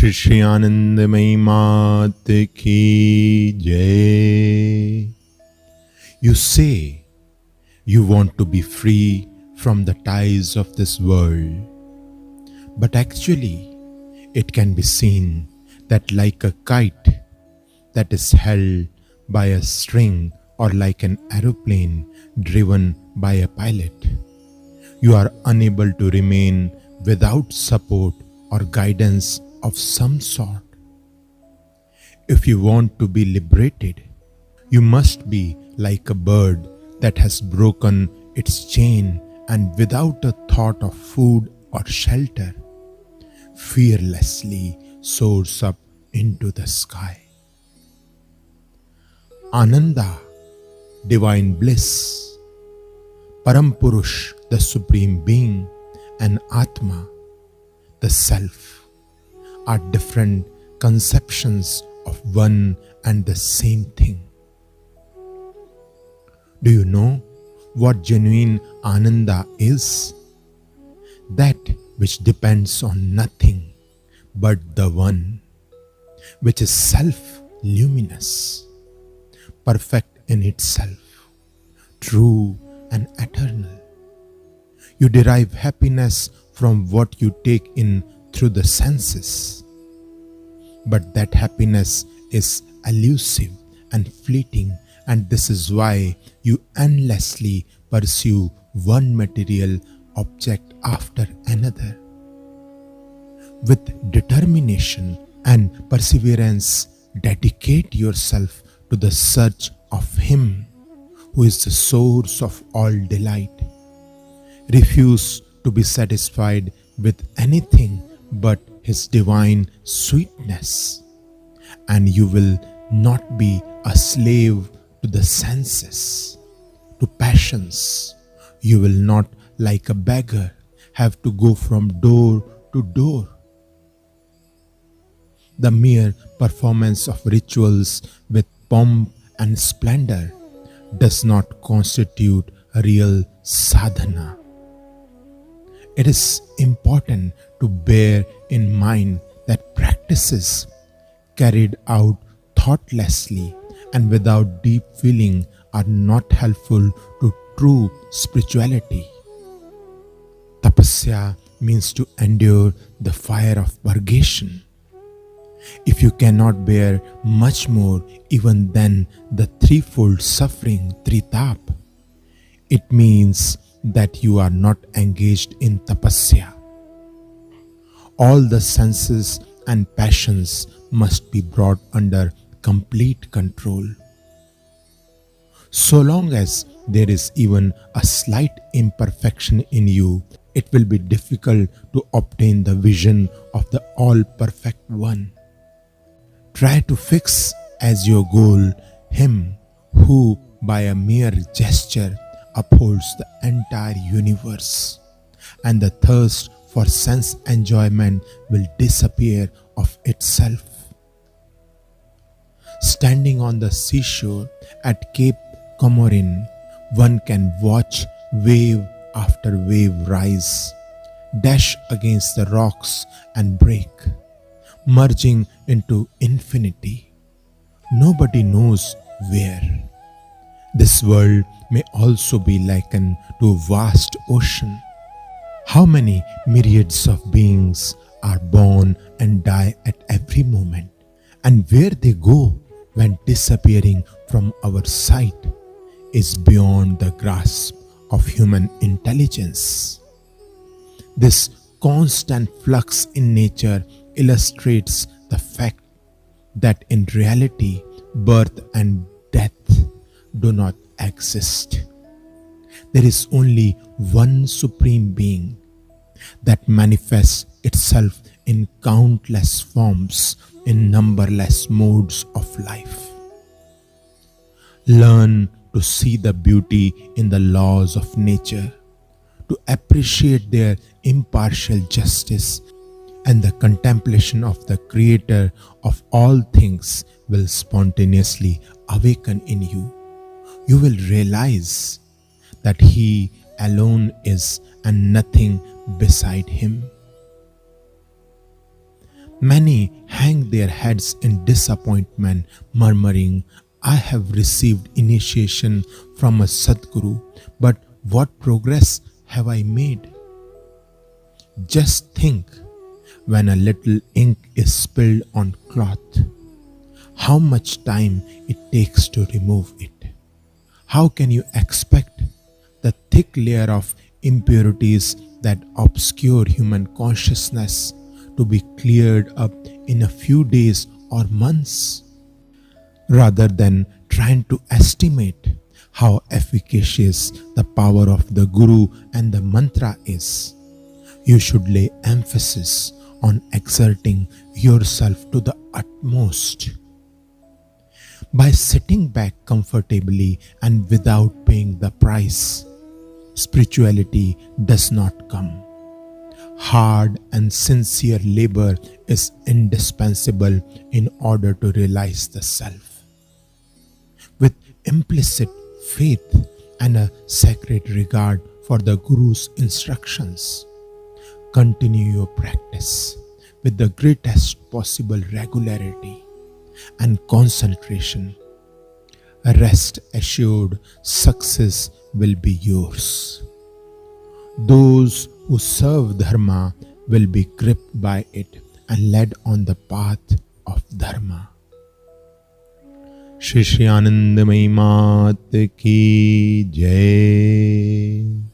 श्री श्री आनंदमयी मात की जय. You say you want to be free from the ties of this world, but actually it can be seen that like a kite that is held by a string or like an aeroplane driven by a pilot, you are unable to remain without support or guidance of some sort. If you want to be liberated, you must be like a bird that has broken its chain and without a thought of food or shelter, fearlessly soars up into the sky. Ananda, divine bliss, Param Purush, the Supreme Being, and Atma, the Self, are different conceptions of one and the same thing. Do you know what genuine Ananda is? That which depends on nothing but the One, which is self-luminous, perfect in itself, true and eternal. You derive happiness from what you take in through the senses, but that happiness is elusive and fleeting, and this is why you endlessly pursue one material object after another. With determination and perseverance, dedicate yourself to the search of Him who is the source of all delight. Refuse to be satisfied with anything but His divine sweetness, and you will not be a slave to the senses, to passions. You will not, like a beggar, have to go from door to door. The mere performance of rituals with pomp and splendor does not constitute a real sadhana. It is important to bear in mind that practices carried out thoughtlessly and without deep feeling are not helpful to true spirituality. Tapasya means to endure the fire of purgation. If you cannot bear much more even than the threefold suffering, tritap, it means that you are not engaged in tapasya. All the senses and passions must be brought under complete control. So long as there is even a slight imperfection in you, it will be difficult to obtain the vision of the all-perfect One. Try to fix as your goal Him who by a mere gesture upholds the entire universe, and the thirst for sense enjoyment will disappear of itself. Standing on the seashore at Cape Comorin, one can watch wave after wave rise, dash against the rocks and break, merging into infinity. Nobody knows where. This world may also be likened to a vast ocean. How many myriads of beings are born and die at every moment, and where they go when disappearing from our sight is beyond the grasp of human intelligence. This constant flux in nature illustrates the fact that in reality, birth and death do not exist. There is only one Supreme Being that manifests itself in countless forms in numberless modes of life. Learn to see the beauty in the laws of nature, to appreciate their impartial justice, and the contemplation of the Creator of all things will spontaneously awaken in you. You will realize that He alone is and nothing beside Him. Many hang their heads in disappointment, murmuring, I have received initiation from a Sadguru, but what progress have I made? Just think, when a little ink is spilled on cloth, how much time it takes to remove it. How can you expect the thick layer of impurities that obscure human consciousness to be cleared up in a few days or months? Rather than trying to estimate how efficacious the power of the Guru and the mantra is, you should lay emphasis on exerting yourself to the utmost. By sitting back comfortably and without paying the price, spirituality does not come. Hard and sincere labor is indispensable in order to realize the self. With implicit faith and a sacred regard for the Guru's instructions, continue your practice with the greatest possible regularity and concentration. Rest assured, success will be yours. Those who serve Dharma will be gripped by it and led on the path of Dharma. Shri Shri Anandamayi Mat ki Jai.